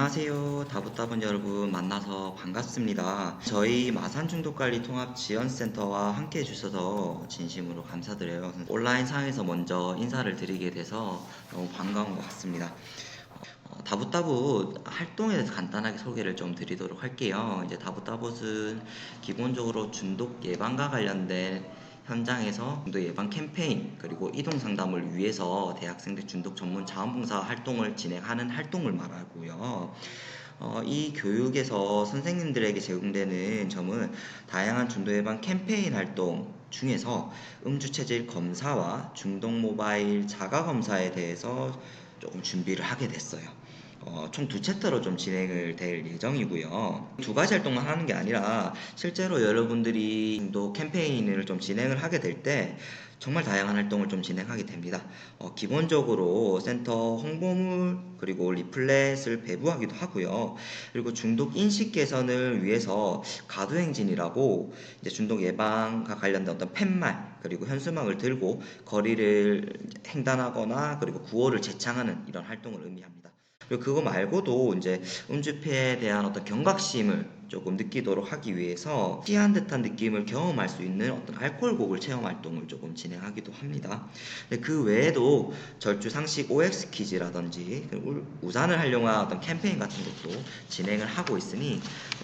안녕하세요. 다부다분 여러분 만나서 반갑습니다. 저희 마산중독관리통합지원센터와 함께 해주셔서 진심으로 감사드려요. 온라인 상에서 먼저 인사를 드리게 돼서 너무 반가운 것 같습니다. 다부다부 활동에 대해서 간단하게 소개를 좀 드리도록 할게요. 이제 다부다붓은 기본적으로 중독 예방과 관련된 현장에서 중독 예방 캠페인 그리고 이동 상담을 위해서 대학생들 중독 전문 자원봉사 활동을 진행하는 활동을 말하고요. 이 교육에서 선생님들에게 제공되는 점은 다양한 중독 예방 캠페인 활동 중에서 음주 체질 검사와 중독 모바일 자가 검사에 대해서 조금 준비를 하게 됐어요. 총 두 챕터로 좀 진행을 될 예정이고요. 두 가지 활동만 하는 게 아니라 실제로 여러분들이 또 캠페인을 좀 진행을 하게 될 때 정말 다양한 활동을 좀 진행하게 됩니다. 기본적으로 센터 홍보물 그리고 리플렛을 배부하기도 하고요. 그리고 중독 인식 개선을 위해서 가두행진이라고 이제 중독 예방과 관련된 어떤 팻말 그리고 현수막을 들고 거리를 횡단하거나 그리고 구호를 제창하는 이런 활동을 의미합니다. 그리고 그거 말고도 이제 음주패에 대한 어떤 경각심을 조금 느끼도록 하기 위해서 취한 듯한 느낌을 경험할 수 있는 어떤 알코올곡을 체험 활동을 조금 진행하기도 합니다. 그 외에도 절주 상식 OX 퀴즈라든지 우산을 활용한 어떤 캠페인 같은 것도 진행을 하고 있으니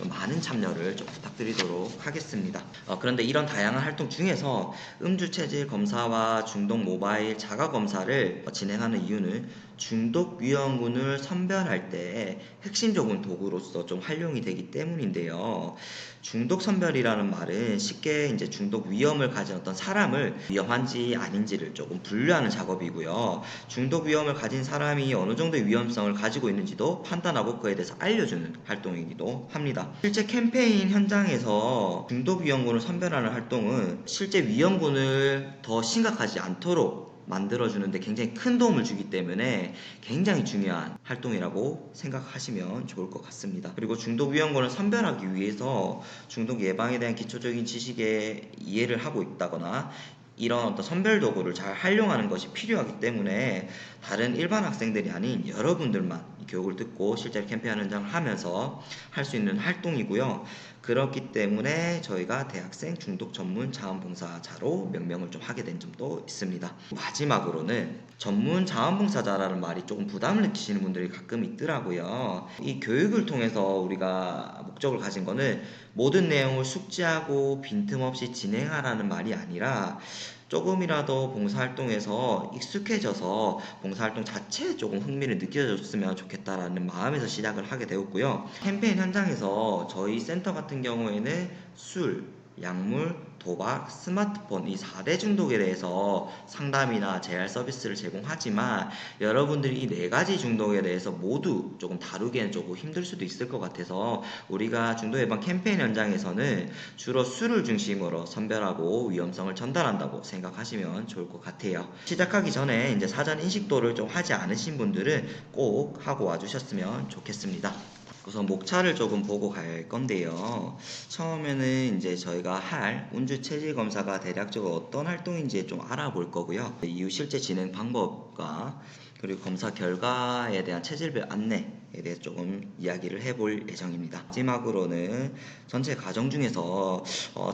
많은 참여를 좀 부탁드리도록 하겠습니다. 그런데 이런 다양한 활동 중에서 음주 체질 검사와 중독 모바일 자가 검사를 진행하는 이유는 중독 위험군을 선별할 때 핵심적인 도구로서 좀 활용이 되기 때문인데요. 중독 선별이라는 말은 쉽게 이제 중독 위험을 가진 어떤 사람을 위험한지 아닌지를 조금 분류하는 작업이고요. 중독 위험을 가진 사람이 어느 정도의 위험성을 가지고 있는지도 판단하고 그에 대해서 알려주는 활동이기도 합니다. 실제 캠페인 현장에서 중독 위험군을 선별하는 활동은 실제 위험군을 더 심각하지 않도록 만들어주는데 굉장히 큰 도움을 주기 때문에 굉장히 중요한 활동이라고 생각하시면 좋을 것 같습니다. 그리고 중독 위험군을 선별하기 위해서 중독 예방에 대한 기초적인 지식에 이해를 하고 있다거나 이런 어떤 선별 도구를 잘 활용하는 것이 필요하기 때문에 다른 일반 학생들이 아닌 여러분들만 이 교육을 듣고 실제로 캠페인 현장을 하면서 할 수 있는 활동이고요. 그렇기 때문에 저희가 대학생 중독 전문 자원봉사자로 명명을 좀 하게 된 점도 있습니다. 마지막으로는 전문 자원봉사자라는 말이 조금 부담을 느끼시는 분들이 가끔 있더라고요. 이 교육을 통해서 우리가 목적을 가진 거는 모든 내용을 숙지하고 빈틈없이 진행하라는 말이 아니라 조금이라도 봉사활동에서 익숙해져서 봉사활동 자체에 조금 흥미를 느껴졌으면 좋겠다라는 마음에서 시작을 하게 되었고요. 캠페인 현장에서 저희 센터 같은 경우에는 술, 약물, 도박, 스마트폰 이 4대 중독에 대해서 상담이나 재활 서비스를 제공하지만 여러분들이 이 4가지 중독에 대해서 모두 조금 다루기에는 조금 힘들 수도 있을 것 같아서 우리가 중독 예방 캠페인 현장에서는 주로 술을 중심으로 선별하고 위험성을 전달한다고 생각하시면 좋을 것 같아요. 시작하기 전에 이제 사전 인식도를 좀 하지 않으신 분들은 꼭 하고 와주셨으면 좋겠습니다. 우선 목차를 조금 보고 갈 건데요. 처음에는 이제 저희가 할 운주 체질 검사가 대략적으로 어떤 활동인지 좀 알아볼 거고요. 이후 실제 진행 방법과 그리고 검사 결과에 대한 체질별 안내에 대해서 조금 이야기를 해볼 예정입니다. 마지막으로는 전체 과정 중에서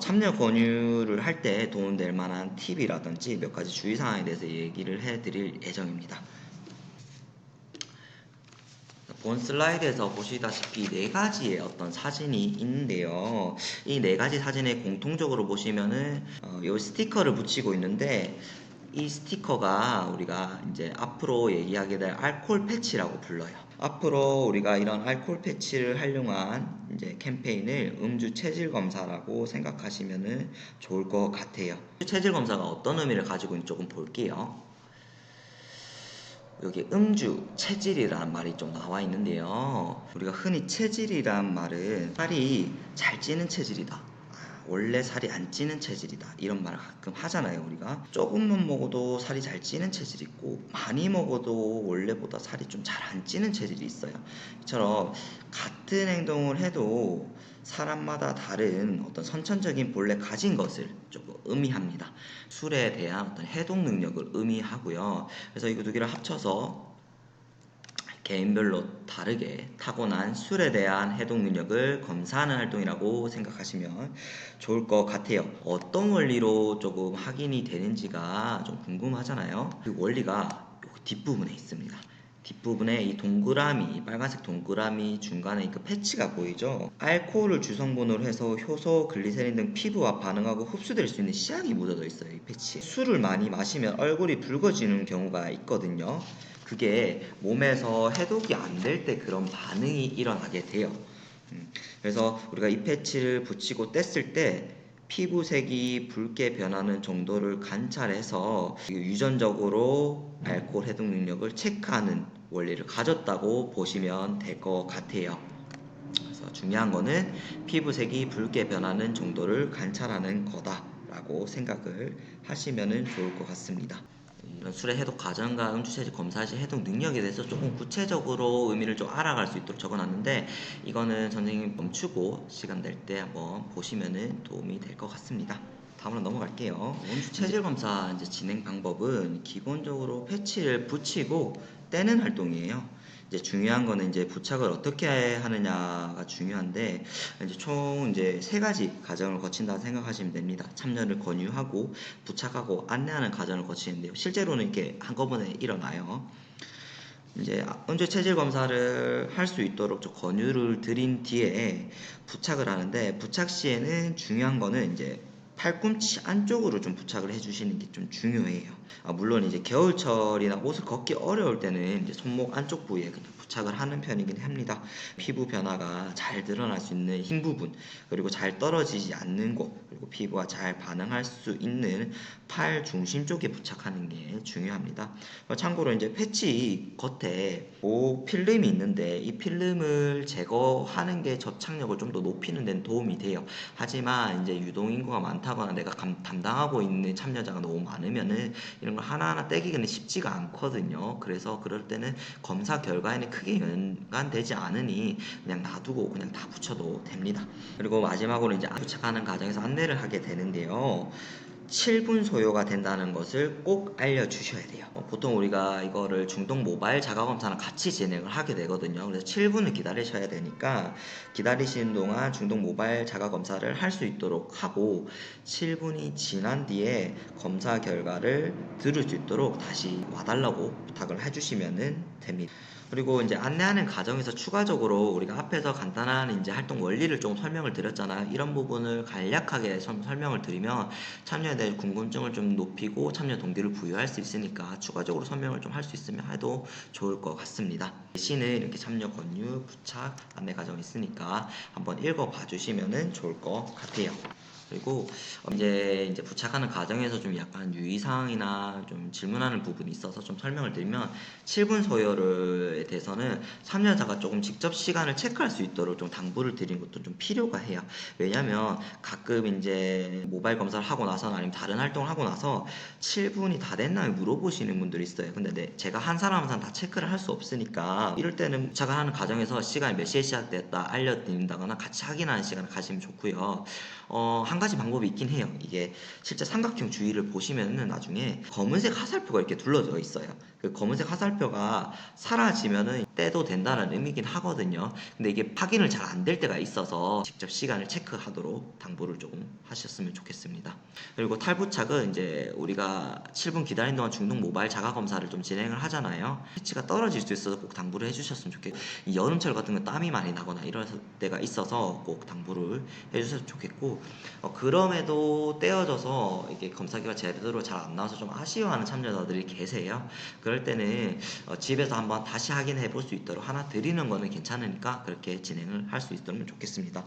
참여 권유를 할 때 도움될 만한 팁이라든지 몇 가지 주의사항에 대해서 얘기를 해드릴 예정입니다. 본 슬라이드에서 보시다시피 4가지의 어떤 사진이 있는데요. 이 4가지 사진에 공통적으로 보시면은 요 스티커를 붙이고 있는데 이 스티커가 우리가 이제 앞으로 얘기하게 될 알코올 패치라고 불러요. 앞으로 우리가 이런 알코올 패치를 활용한 이제 캠페인을 음주 체질 검사라고 생각하시면은 좋을 것 같아요. 체질 검사가 어떤 의미를 가지고 있는지 조금 볼게요. 여기 음주, 체질이라는 말이 좀 나와 있는데요. 우리가 흔히 체질이란 말은 살이 잘 찌는 체질이다. 원래 살이 안 찌는 체질이다. 이런 말을 가끔 하잖아요, 우리가. 조금만 먹어도 살이 잘 찌는 체질이 있고, 많이 먹어도 원래보다 살이 좀 잘 안 찌는 체질이 있어요. 이처럼 같은 행동을 해도 사람마다 다른 어떤 선천적인 본래 가진 것을 조금 의미합니다. 술에 대한 어떤 해독 능력을 의미하고요. 그래서 이거 두 개를 합쳐서 개인별로 다르게 타고난 술에 대한 해독 능력을 검사하는 활동이라고 생각하시면 좋을 것 같아요. 어떤 원리로 조금 확인이 되는지가 좀 궁금하잖아요. 그 원리가 여기 뒷부분에 있습니다. 뒷부분에 이 동그라미, 빨간색 동그라미 중간에 그 패치가 보이죠? 알코올을 주성분으로 해서 효소, 글리세린 등 피부와 반응하고 흡수될 수 있는 씨앗이 묻어져 있어요, 이 패치에. 술을 많이 마시면 얼굴이 붉어지는 경우가 있거든요. 그게 몸에서 해독이 안 될 때 그런 반응이 일어나게 돼요. 그래서 우리가 이 패치를 붙이고 뗐을 때 피부색이 붉게 변하는 정도를 관찰해서 유전적으로 알코올 해독 능력을 체크하는 원리를 가졌다고 보시면 될 것 같아요. 그래서 중요한 거는 피부색이 붉게 변하는 정도를 관찰하는 거다라고 생각을 하시면 좋을 것 같습니다. 이런 술의 해독 과정과 음주체질 검사 시 해독 능력에 대해서 조금 구체적으로 의미를 좀 알아갈 수 있도록 적어놨는데, 이거는 선생님 멈추고 시간 될 때 한번 보시면 도움이 될 것 같습니다. 다음으로 넘어갈게요. 음주체질 검사 이제 진행 방법은 기본적으로 패치를 붙이고 떼는 활동이에요. 이제 중요한 거는 이제 부착을 어떻게 하느냐가 중요한데, 이제 총 이제 세 가지 과정을 거친다 생각하시면 됩니다. 참여를 권유하고 부착하고 안내하는 과정을 거치는데요. 실제로는 이렇게 한꺼번에 일어나요. 이제 음주 체질 검사를 할 수 있도록 좀 권유를 드린 뒤에 부착을 하는데, 부착 시에는 중요한 거는 이제 팔꿈치 안쪽으로 좀 부착을 해주시는 게 좀 중요해요. 물론 이제 겨울철이나 옷을 걷기 어려울 때는 이제 손목 안쪽 부위에 그냥 부착을 하는 편이긴 합니다. 피부 변화가 잘 드러날 수 있는 흰 부분, 그리고 잘 떨어지지 않는 곳, 그리고 피부가 잘 반응할 수 있는 팔 중심 쪽에 부착하는 게 중요합니다. 참고로 이제 패치 겉에 필름이 있는데, 이 필름을 제거하는 게 접착력을 좀 더 높이는 데는 도움이 돼요. 하지만 이제 유동 인구가 많다거나 내가 담당하고 있는 참여자가 너무 많으면은 이런 걸 하나하나 떼기는 쉽지가 않거든요. 그래서 그럴 때는 검사 결과에는 크게 연관되지 않으니 그냥 놔두고 그냥 다 붙여도 됩니다. 그리고 마지막으로 이제 부착하는 과정에서 안내를 하게 되는데요. 7분 소요가 된다는 것을 꼭 알려주셔야 돼요. 보통 우리가 이거를 중동 모바일 자가검사랑 같이 진행을 하게 되거든요. 그래서 7분을 기다리셔야 되니까 기다리시는 동안 중동 모바일 자가검사를 할 수 있도록 하고, 7분이 지난 뒤에 검사 결과를 들을 수 있도록 다시 와달라고 부탁을 해주시면 됩니다. 그리고 이제 안내하는 과정에서 추가적으로 우리가 앞에서 간단한 이제 활동 원리를 좀 설명을 드렸잖아요. 이런 부분을 간략하게 설명을 드리면 참여에 대해 궁금증을 좀 높이고 참여 동기를 부여할 수 있으니까 추가적으로 설명을 좀 할 수 있으면 해도 좋을 것 같습니다. 대신에 이렇게 참여 권유, 부착, 안내 과정이 있으니까 한번 읽어봐 주시면 좋을 것 같아요. 그리고 이제 부착하는 과정에서 좀 약간 유의사항이나 좀 질문하는 부분이 있어서 좀 설명을 드리면, 7분 소요에 대해서는 참여자가 조금 직접 시간을 체크할 수 있도록 좀 당부를 드리는 것도 좀 필요가 해요. 왜냐면 가끔 이제 모바일 검사를 하고 나서나 아니면 다른 활동을 하고 나서 7분이 다 됐나 물어보시는 분들이 있어요. 근데 제가 한 사람 한 사람 다 체크를 할 수 없으니까 이럴 때는 부착을 하는 과정에서 시간이 몇 시에 시작됐다 알려드린다거나 같이 확인하는 시간을 가지면 좋고요. 한 가지 방법이 있긴 해요. 이게 실제 삼각형 주위를 보시면은 나중에 검은색 화살표가 이렇게 둘러져 있어요. 그 검은색 화살표가 사라지면은 떼도 된다는 의미긴 하거든요. 근데 이게 확인을 잘 안 될 때가 있어서 직접 시간을 체크하도록 당부를 조금 하셨으면 좋겠습니다. 그리고 탈부착은 이제 우리가 7분 기다린 동안 중동 모바일 자가 검사를 좀 진행을 하잖아요. 패치가 떨어질 수 있어서 꼭 당부를 해주셨으면 좋겠고, 이 여름철 같은 건 땀이 많이 나거나 이럴 때가 있어서 꼭 당부를 해주셨으면 좋겠고, 그럼에도 떼어져서 이게 검사 결과 제대로 잘 안 나와서 좀 아쉬워하는 참여자들이 계세요. 그럴 때는 집에서 한번 다시 확인해 볼 수 있도록 하나 드리는 거는 괜찮으니까 그렇게 진행을 할 수 있으면 좋겠습니다.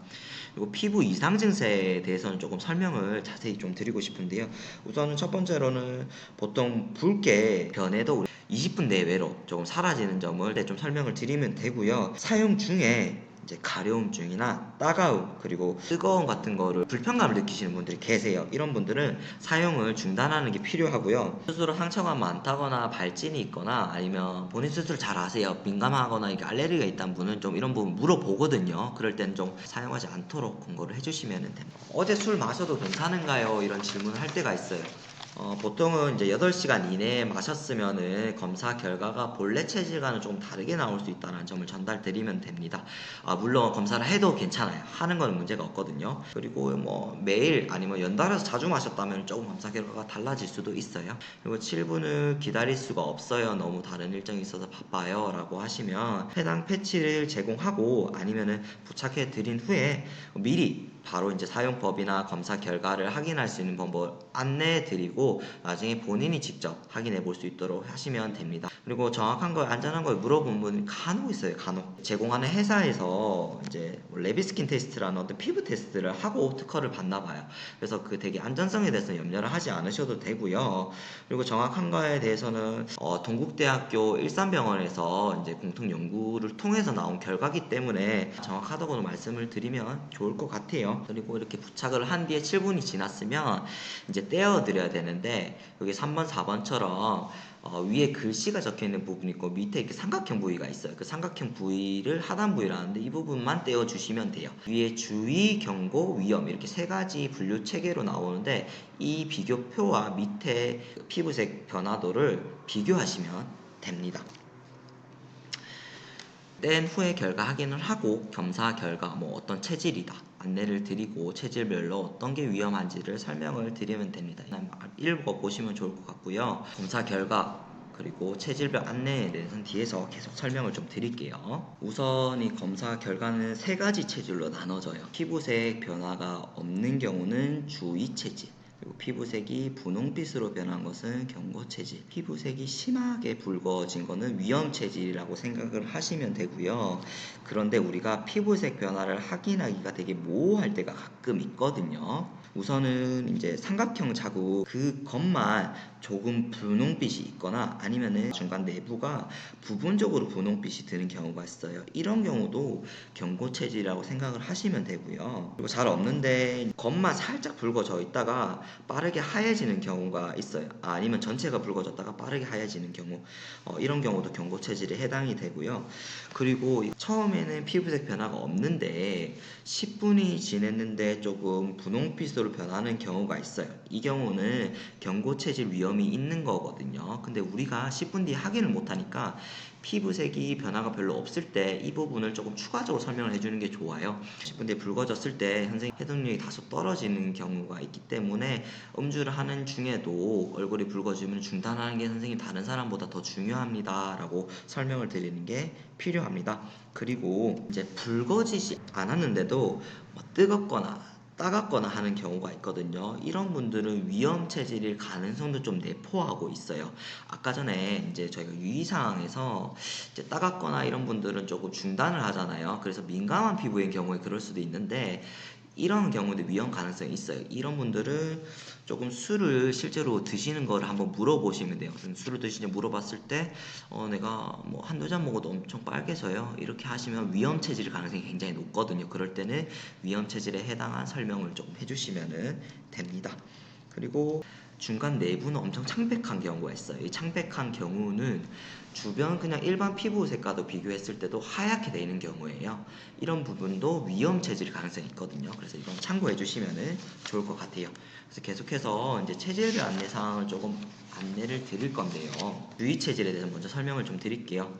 그리고 피부 이상 증세에 대해서는 조금 설명을 자세히 좀 드리고 싶은데요. 우선은 첫 번째로는 보통 붉게 변해도 20분 내외로 조금 사라지는 점을 좀 설명을 드리면 되고요. 사용 중에 이제 가려움증이나 따가움, 그리고 뜨거움 같은 거를 불편감을 느끼시는 분들이 계세요. 이런 분들은 사용을 중단하는 게 필요하고요. 스스로 상처가 많다거나 발진이 있거나 아니면 본인 스스로 잘 아세요. 민감하거나 이게 알레르기가 있다는 분은 좀 이런 부분 물어보거든요. 그럴 때는 좀 사용하지 않도록 권고를 해주시면 됩니다. 어제 술 마셔도 괜찮은가요? 이런 질문을 할 때가 있어요. 보통은 이제 8시간 이내에 마셨으면은 검사 결과가 본래 체질과는 좀 다르게 나올 수 있다는 점을 전달드리면 됩니다. 물론 검사를 해도 괜찮아요. 하는 건 문제가 없거든요. 그리고 뭐 매일 아니면 연달아서 자주 마셨다면 조금 검사 결과가 달라질 수도 있어요. 그리고 7분을 기다릴 수가 없어요. 너무 다른 일정이 있어서 바빠요. 라고 하시면 해당 패치를 제공하고 아니면은 부착해 드린 후에 미리 바로 이제 사용법이나 검사 결과를 확인할 수 있는 방법을 안내해 드리고 나중에 본인이 직접 확인해 볼 수 있도록 하시면 됩니다. 그리고 정확한 걸 안전한 걸 물어본 분이 간혹 있어요. 간혹 제공하는 회사에서 이제 레비스킨 테스트라는 어떤 피부 테스트를 하고 특허를 받나 봐요. 그래서 그 되게 안전성에 대해서 염려를 하지 않으셔도 되고요. 그리고 정확한 거에 대해서는 동국대학교 일산병원에서 이제 공통 연구를 통해서 나온 결과기 때문에 정확하다고 말씀을 드리면 좋을 것 같아요. 그리고 이렇게 부착을 한 뒤에 7분이 지났으면 이제 떼어 드려야 되는데 여기 3번 4번처럼 위에 글씨가 적혀 있는 부분이 있고 밑에 이렇게 삼각형 부위가 있어요. 그 삼각형 부위를 하단 부위라는데 이 부분만 떼어 주시면 돼요. 위에 주의, 경고, 위험 이렇게 세 가지 분류 체계로 나오는데 이 비교표와 밑에 피부색 변화도를 비교하시면 됩니다. 뗀 후에 결과 확인을 하고 검사 결과 뭐 어떤 체질이다 안내를 드리고 체질별로 어떤 게 위험한지를 설명을 드리면 됩니다. 읽어보시면 좋을 것 같고요. 검사 결과 그리고 체질별 안내에 대해서는 뒤에서 계속 설명을 좀 드릴게요. 우선 이 검사 결과는 세 가지 체질로 나눠져요. 피부색 변화가 없는 경우는 주의 체질, 그리고 피부색이 분홍빛으로 변한 것은 경고 체질, 피부색이 심하게 붉어진 것은 위험 체질이라고 생각을 하시면 되고요. 그런데 우리가 피부색 변화를 확인하기가 되게 모호할 때가 가끔 있거든요. 우선은 이제 삼각형 자국 그 겉만 조금 분홍빛이 있거나 아니면은 중간 내부가 부분적으로 분홍빛이 드는 경우가 있어요. 이런 경우도 경고 체질이라고 생각을 하시면 되고요. 그리고 잘 없는데 겉만 살짝 붉어져 있다가 빠르게 하얘지는 경우가 있어요. 아니면 전체가 붉어졌다가 빠르게 하얘지는 경우, 이런 경우도 경고 체질에 해당이 되고요. 그리고 처음에는 피부색 변화가 없는데 10분이 지냈는데 조금 분홍빛으로 변하는 경우가 있어요. 이 경우는 경고 체질 위험이 있는 거거든요. 근데 우리가 10분 뒤에 확인을 못하니까 피부색이 변화가 별로 없을 때 이 부분을 조금 추가적으로 설명을 해주는 게 좋아요. 10분 뒤에 붉어졌을 때 현생이 해독력이 다소 떨어지는 경우가 있기 때문에 음주를 하는 중에도 얼굴이 붉어지면 중단하는 게 선생님 다른 사람보다 더 중요합니다 라고 설명을 드리는 게 필요합니다. 그리고 이제 붉어지지 않았는데도 뭐 뜨겁거나 따갑거나 하는 경우가 있거든요. 이런 분들은 위험 체질일 가능성도 좀 내포하고 있어요. 아까 전에 이제 저희가 유의사항에서 이제 따갑거나 이런 분들은 조금 중단을 하잖아요. 그래서 민감한 피부인 경우에 그럴 수도 있는데 이런 경우도 위험 가능성이 있어요. 이런 분들은 조금 술을 실제로 드시는 거를 한번 물어보시면 돼요. 술을 드시냐 물어봤을 때 내가 뭐 한두 잔 먹어도 엄청 빨개져요. 이렇게 하시면 위험 체질일 가능성이 굉장히 높거든요. 그럴 때는 위험 체질에 해당한 설명을 조금 해주시면 됩니다. 그리고 중간 내부는 엄청 창백한 경우가 있어요. 이 창백한 경우는 주변 그냥 일반 피부색과도 비교했을 때도 하얗게 되는 경우예요. 이런 부분도 위험 체질 가능성이 있거든요. 그래서 이건 참고해 주시면 좋을 것 같아요. 그래서 계속해서 이제 체질별 안내 사항을 조금 안내를 드릴 건데요. 유의 체질에 대해서 먼저 설명을 좀 드릴게요.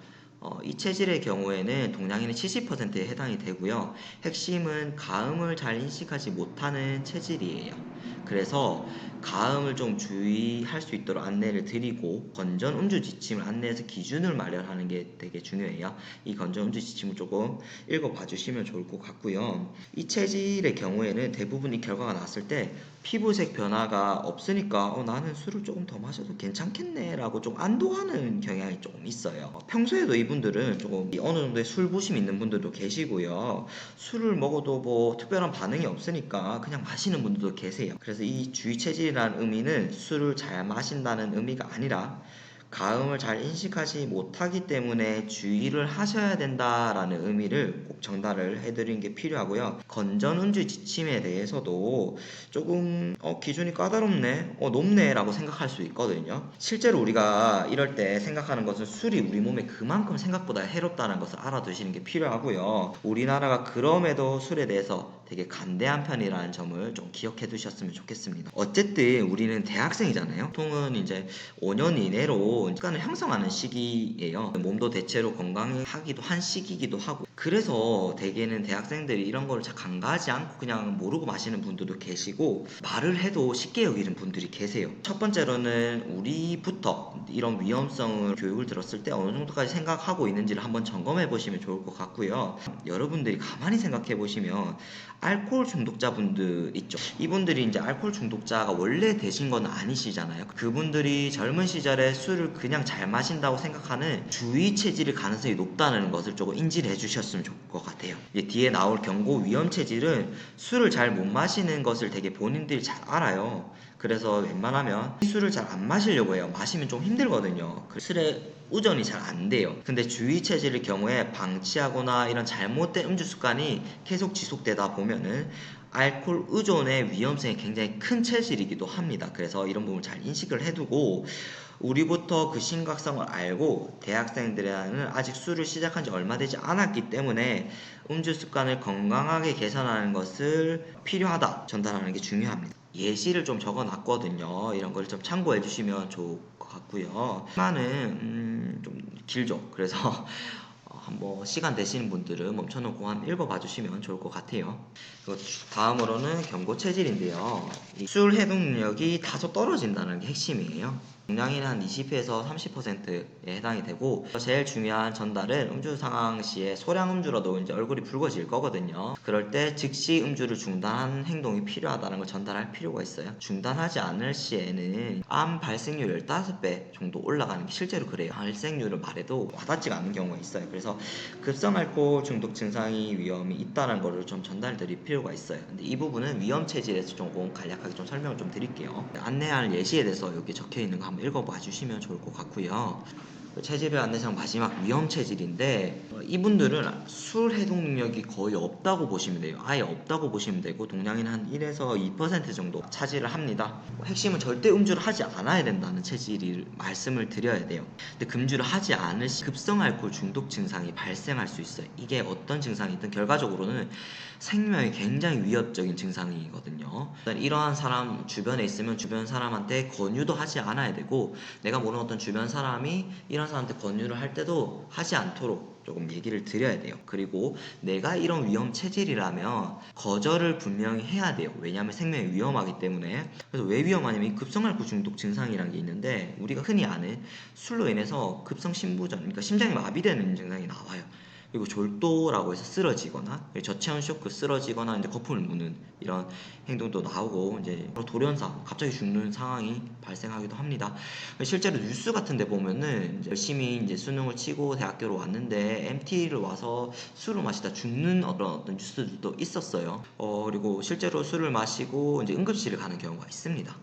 이 체질의 경우에는 동양인의 70%에 해당이 되고요. 핵심은 가음을 잘 인식하지 못하는 체질이에요. 그래서 가음을 좀 주의할 수 있도록 안내를 드리고 건전 음주 지침을 안내해서 기준을 마련하는 게 되게 중요해요. 이 건전 음주 지침을 조금 읽어봐 주시면 좋을 것 같고요. 이 체질의 경우에는 대부분 이 결과가 나왔을 때 피부색 변화가 없으니까 나는 술을 조금 더 마셔도 괜찮겠네 라고 좀 안도하는 경향이 조금 있어요. 평소에도 이분들은 조금 어느 정도의 술부심 있는 분들도 계시고요. 술을 먹어도 뭐 특별한 반응이 없으니까 그냥 마시는 분들도 계세요. 그래서 이 주의 체질이라는 의미는 술을 잘 마신다는 의미가 아니라 가음을 잘 인식하지 못하기 때문에 주의를 하셔야 된다라는 의미를 꼭 전달을 해드리는 게 필요하고요. 건전 음주 지침에 대해서도 조금 기준이 까다롭네, 높네 라고 생각할 수 있거든요. 실제로 우리가 이럴 때 생각하는 것은 술이 우리 몸에 그만큼 생각보다 해롭다는 것을 알아두시는 게 필요하고요. 우리나라가 그럼에도 술에 대해서 되게 간대한 편이라는 점을 좀 기억해 두셨으면 좋겠습니다. 어쨌든 우리는 대학생이잖아요. 보통은 이제 5년 이내로 습관을 형성하는 시기예요. 몸도 대체로 건강하기도 한 시기이기도 하고, 그래서 대개는 대학생들이 이런 거를 잘 간과하지 않고 그냥 모르고 마시는 분들도 계시고, 말을 해도 쉽게 여기는 분들이 계세요. 첫 번째로는 우리부터 이런 위험성을 교육을 들었을 때 어느 정도까지 생각하고 있는지를 한번 점검해 보시면 좋을 것 같고요. 여러분들이 가만히 생각해 보시면 알코올 중독자분들 있죠. 이분들이 이제 알코올 중독자가 원래 되신 건 아니시잖아요. 그분들이 젊은 시절에 술을 그냥 잘 마신다고 생각하는 주의 체질일 가능성이 높다는 것을 조금 인지를 해주셨으면 좋을 것 같아요. 이제 뒤에 나올 경고 위험 체질은 술을 잘 못 마시는 것을 되게 본인들이 잘 알아요. 그래서 웬만하면 술을 잘 안 마시려고 해요. 마시면 좀 힘들거든요. 술에 우전이 잘 안 돼요. 근데 주의 체질의 경우에 방치하거나 이런 잘못된 음주 습관이 계속 지속되다 보면은 알코올 의존의 위험성이 굉장히 큰 체질이기도 합니다. 그래서 이런 부분을 잘 인식을 해두고, 우리부터 그 심각성을 알고 대학생들은 아직 술을 시작한 지 얼마 되지 않았기 때문에 음주 습관을 건강하게 개선하는 것을 필요하다 전달하는 게 중요합니다. 예시를 좀 적어 놨거든요. 이런 걸 좀 참고해 주시면 좋을 것 같고요. 시간은 좀 길죠. 그래서 한번 시간 되시는 분들은 멈춰놓고 한 읽어봐 주시면 좋을 것 같아요. 다음으로는 경고 체질인데요. 술 해독 능력이 다소 떨어진다는 게 핵심이에요. 용량이 한 20에서 30%에 해당이 되고, 제일 중요한 전달은 음주 상황 시에 소량 음주라도 이제 얼굴이 붉어질 거거든요. 그럴 때 즉시 음주를 중단하는 행동이 필요하다는 걸 전달할 필요가 있어요. 중단하지 않을 시에는 암 발생률 15배 정도 올라가는 게 실제로 그래요. 발생률을 말해도 와닿지가 않는 경우가 있어요. 그래서 급성 알코올 중독 증상이 위험이 있다는 거를 좀 전달드릴 필요가 있어요. 근데 이 부분은 위험 체질에서 조금 간략하게 좀 설명을 좀 드릴게요. 안내할 예시에 대해서 여기 적혀 있는 거 한번 읽어봐 주시면 좋을 것 같고요. 체질별 안내상 마지막 위험 체질인데, 이분들은 술 해독 능력이 거의 없다고 보시면 돼요. 아예 없다고 보시면 되고, 동량인 한 1에서 2% 정도 차지를 합니다. 핵심은 절대 음주를 하지 않아야 된다는 체질을 말씀을 드려야 돼요. 근데 금주를 하지 않을 시 급성 알코올 중독 증상이 발생할 수 있어요. 이게 어떤 증상이든 결과적으로는 생명에 굉장히 위협적인 증상이거든요. 이러한 사람 주변에 있으면 주변 사람한테 권유도 하지 않아야 되고, 내가 모르는 어떤 주변 사람이 이런 사람한테 권유를 할 때도 하지 않도록 조금 얘기를 드려야 돼요. 그리고 내가 이런 위험 체질이라면 거절을 분명히 해야 돼요. 왜냐하면 생명이 위험하기 때문에. 그래서 왜 위험하냐면 이 급성알코올 중독 증상이라는 게 있는데, 우리가 흔히 아는 술로 인해서 급성 심부전, 그러니까 심장이 마비되는 증상이 나와요. 그리고 졸도라고 해서 쓰러지거나 저체온 쇼크 쓰러지거나 이제 거품을 무는 이런 행동도 나오고, 이제 돌연사 갑자기 죽는 상황이 발생하기도 합니다. 실제로 뉴스 같은 데 보면은 이제 열심히 이제 수능을 치고 대학교로 왔는데 MT를 와서 술을 마시다 죽는 어떤 뉴스들도 있었어요. 그리고 실제로 술을 마시고 이제 응급실을 가는 경우가 있습니다.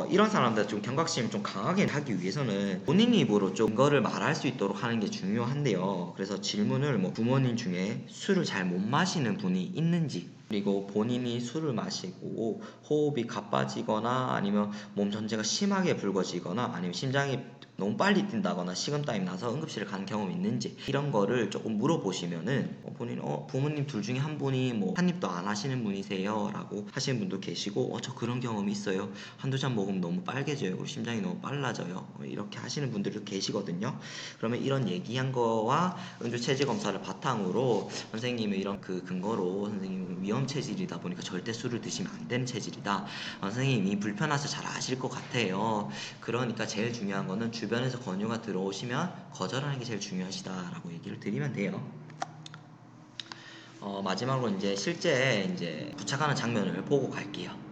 이런 사람들 좀 경각심을 좀 강하게 하기 위해서는 본인 입으로 좀 거를 말할 수 있도록 하는 게 중요한데요. 그래서 질문을 부모님 중에 술을 잘 못 마시는 분이 있는지, 그리고 본인이 술을 마시고 호흡이 가빠지거나 아니면 몸 전체가 심하게 붉어지거나 아니면 심장이 너무 빨리 뛴다거나 식은땀이 나서 응급실을 간 경험이 있는지, 이런 거를 조금 물어보시면은 본인 부모님 둘 중에 한 분이 한 입도 안 하시는 분이세요 라고 하시는 분도 계시고, 저 그런 경험이 있어요, 한두 잔 먹으면 너무 빨개져요, 심장이 너무 빨라져요, 이렇게 하시는 분들도 계시거든요. 그러면 이런 얘기한 거와 음주 체질 검사를 바탕으로 선생님이 이런 그 근거로 선생님은 위험 체질이다 보니까 절대 술을 드시면 안 되는 체질이다, 선생님이 불편해서 잘 아실 것 같아요. 그러니까 제일 중요한 거는 주변에서 권유가 들어오시면 거절하는 게 제일 중요하시다라고 얘기를 드리면 돼요. 마지막으로 이제 실제 이제 부착하는 장면을 보고 갈게요.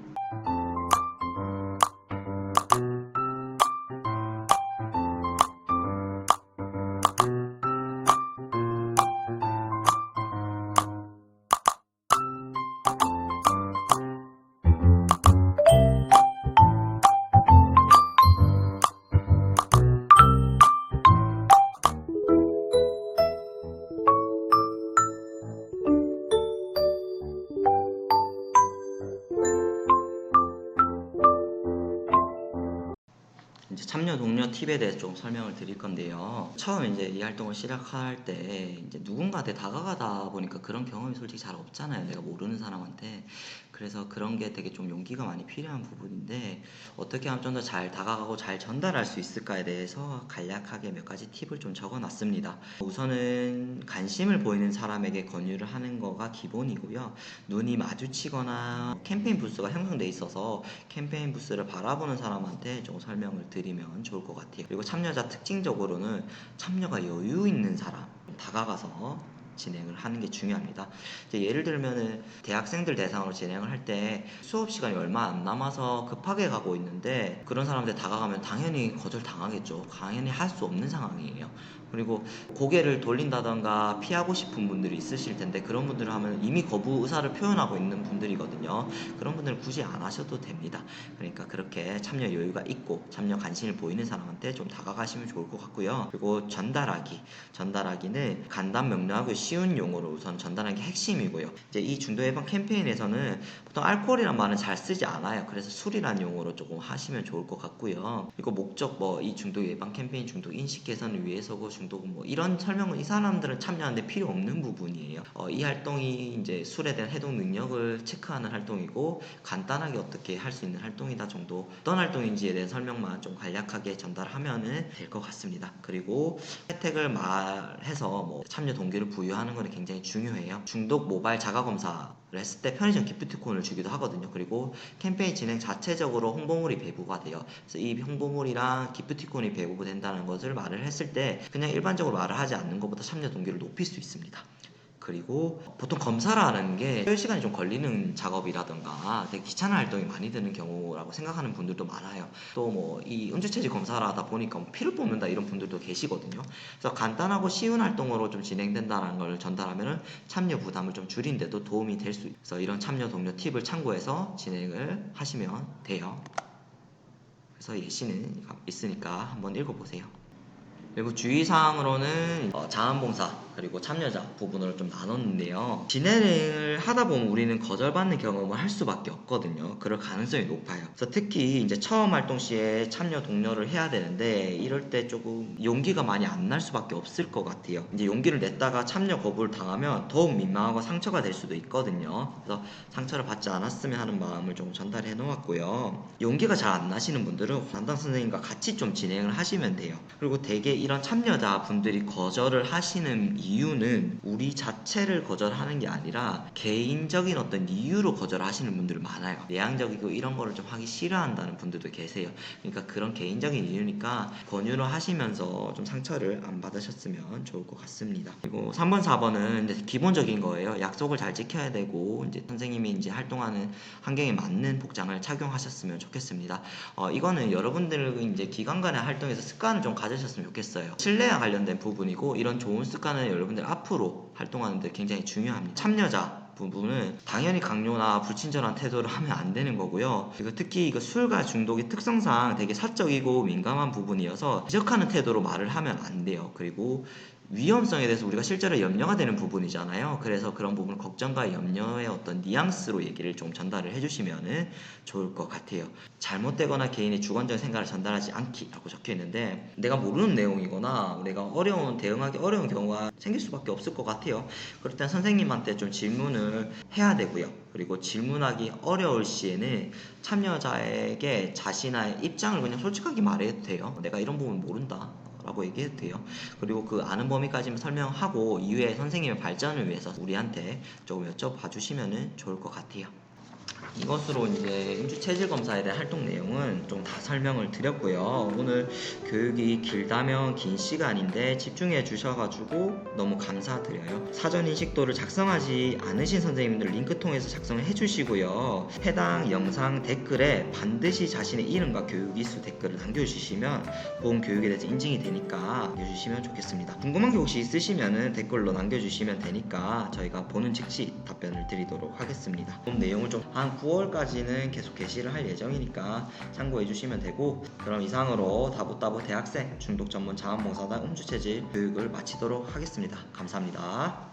이제 참여 동료 팁에 대해서 좀 설명을 드릴 건데요. 처음 이제 이 활동을 시작할 때 이제 누군가한테 다가가다 보니까 그런 경험이 솔직히 잘 없잖아요. 내가 모르는 사람한테. 그래서 그런 게 되게 좀 용기가 많이 필요한 부분인데 어떻게 하면 좀 더 잘 다가가고 잘 전달할 수 있을까에 대해서 간략하게 몇 가지 팁을 좀 적어놨습니다. 우선은 관심을 보이는 사람에게 권유를 하는 거가 기본이고요. 눈이 마주치거나 캠페인 부스가 형성돼 있어서 캠페인 부스를 바라보는 사람한테 좀 설명을 드리면 좋을 것 같아요. 그리고 참여자 특징적으로는 참여가 여유 있는 사람, 다가가서 진행을 하는 게 중요합니다. 이제 예를 들면은 대학생들 대상으로 진행을 할 때 수업 시간이 얼마 안 남아서 급하게 가고 있는데 그런 사람들 다가가면 당연히 거절 당하겠죠. 당연히 할 수 없는 상황이에요. 그리고 고개를 돌린다던가 피하고 싶은 분들이 있으실 텐데 그런 분들을 하면 이미 거부 의사를 표현하고 있는 분들이거든요. 그런 분들은 굳이 안 하셔도 됩니다. 그러니까 그렇게 참여 여유가 있고 참여 관심을 보이는 사람한테 좀 다가가시면 좋을 것 같고요. 그리고 전달하기는 간단 명료하고 쉬운 용어로 우선 전달하는 게 핵심이고요. 이제 이 중도 예방 캠페인에서는 보통 알코올이란 말은 잘 쓰지 않아요. 그래서 술이란 용어로 조금 하시면 좋을 것 같고요. 그리고 목적 이 중도 예방 캠페인 중독 인식 개선을 위해서고 중독은 이런 설명은 이 사람들은 참여하는데 필요 없는 부분이에요. 이 활동이 이제 술에 대한 해독 능력을 체크하는 활동이고 간단하게 어떻게 할 수 있는 활동이다 정도 어떤 활동인지에 대한 설명만 좀 간략하게 전달하면 될 것 같습니다. 그리고 혜택을 말해서 참여 동기를 부여하는 것은 굉장히 중요해요. 중독 모바일 자가검사를 했을 때 편의점 기프티콘을 주기도 하거든요. 그리고 캠페인 진행 자체적으로 홍보물이 배부가 돼요. 그래서 이 홍보물이랑 기프티콘이 배부된다는 것을 말을 했을 때 그냥 일반적으로 말을 하지 않는 것보다 참여 동기를 높일 수 있습니다. 그리고 보통 검사라는 게 소요 시간이 좀 걸리는 작업이라던가 되게 귀찮은 활동이 많이 드는 경우라고 생각하는 분들도 많아요. 또 이 음주체질 검사를 하다 보니까 피를 뽑는다 이런 분들도 계시거든요. 그래서 간단하고 쉬운 활동으로 좀 진행된다는 걸 전달하면 참여 부담을 좀 줄이는데도 도움이 될 수 있어서 이런 참여 동료 팁을 참고해서 진행을 하시면 돼요. 그래서 예시는 있으니까 한번 읽어보세요. 그리고 주의사항으로는 자원봉사 그리고 참여자 부분으로 좀 나눴는데요. 진행을 하다 보면 우리는 거절받는 경험을 할 수밖에 없거든요. 그럴 가능성이 높아요. 그래서 특히 이제 처음 활동 시에 참여 독려를 해야 되는데 이럴 때 조금 용기가 많이 안 날 수밖에 없을 것 같아요. 이제 용기를 냈다가 참여 거부를 당하면 더욱 민망하고 상처가 될 수도 있거든요. 그래서 상처를 받지 않았으면 하는 마음을 좀 전달해 놓았고요. 용기가 잘 안 나시는 분들은 담당 선생님과 같이 좀 진행을 하시면 돼요. 그리고 대개 이런 참여자 분들이 거절을 하시는 이유는 우리 자체를 거절하는 게 아니라 개인적인 어떤 이유로 거절하시는 분들이 많아요. 내향적이고 이런 거를 좀 하기 싫어한다는 분들도 계세요. 그러니까 그런 개인적인 이유니까 권유를 하시면서 좀 상처를 안 받으셨으면 좋을 것 같습니다. 그리고 3번, 4번은 이제 기본적인 거예요. 약속을 잘 지켜야 되고 이제 선생님이 이제 활동하는 환경에 맞는 복장을 착용하셨으면 좋겠습니다. 이거는 여러분들 이제 기관 간의 활동에서 습관을 좀 가지셨으면 좋겠어요. 신뢰와 관련된 부분이고 이런 좋은 습관은 여러분들 앞으로 활동하는데 굉장히 중요합니다. 참여자 부분은 당연히 강요나 불친절한 태도를 하면 안 되는 거고요. 그리고 특히 이거 술과 중독의 특성상 되게 사적이고 민감한 부분이어서 지적하는 태도로 말을 하면 안 돼요. 그리고 위험성에 대해서 우리가 실제로 염려가 되는 부분이잖아요. 그래서 그런 부분 걱정과 염려의 어떤 뉘앙스로 얘기를 좀 전달을 해주시면 좋을 것 같아요. 잘못되거나 개인의 주관적인 생각을 전달하지 않기라고 적혀 있는데 내가 모르는 내용이거나 내가 대응하기 어려운 경우가 생길 수밖에 없을 것 같아요. 그럴 땐 선생님한테 좀 질문을 해야 되고요. 그리고 질문하기 어려울 시에는 참여자에게 자신의 입장을 그냥 솔직하게 말해도 돼요. 내가 이런 부분 모른다 라고 얘기해도 돼요. 그리고 그 아는 범위까지만 설명하고 이후에 선생님의 발전을 위해서 우리한테 조금 여쭤봐 주시면 좋을 것 같아요. 이것으로 이제 음주체질 검사에 대한 활동 내용은 좀 다 설명을 드렸고요. 오늘 교육이 길다면 긴 시간인데 집중해 주셔가지고 너무 감사드려요. 사전 인식도를 작성하지 않으신 선생님들 링크 통해서 작성을 해주시고요. 해당 영상 댓글에 반드시 자신의 이름과 교육 이수 댓글을 남겨주시면 본 교육에 대해서 인증이 되니까 남겨주시면 좋겠습니다. 궁금한 게 혹시 있으시면 댓글로 남겨주시면 되니까 저희가 보는 즉시 답변을 드리도록 하겠습니다. 본 내용을 좀 한 9월까지는 계속 게시를 할 예정이니까 참고해 주시면 되고, 그럼 이상으로 다부다부 대학생 중독 전문 자원봉사단 음주체질 교육을 마치도록 하겠습니다. 감사합니다.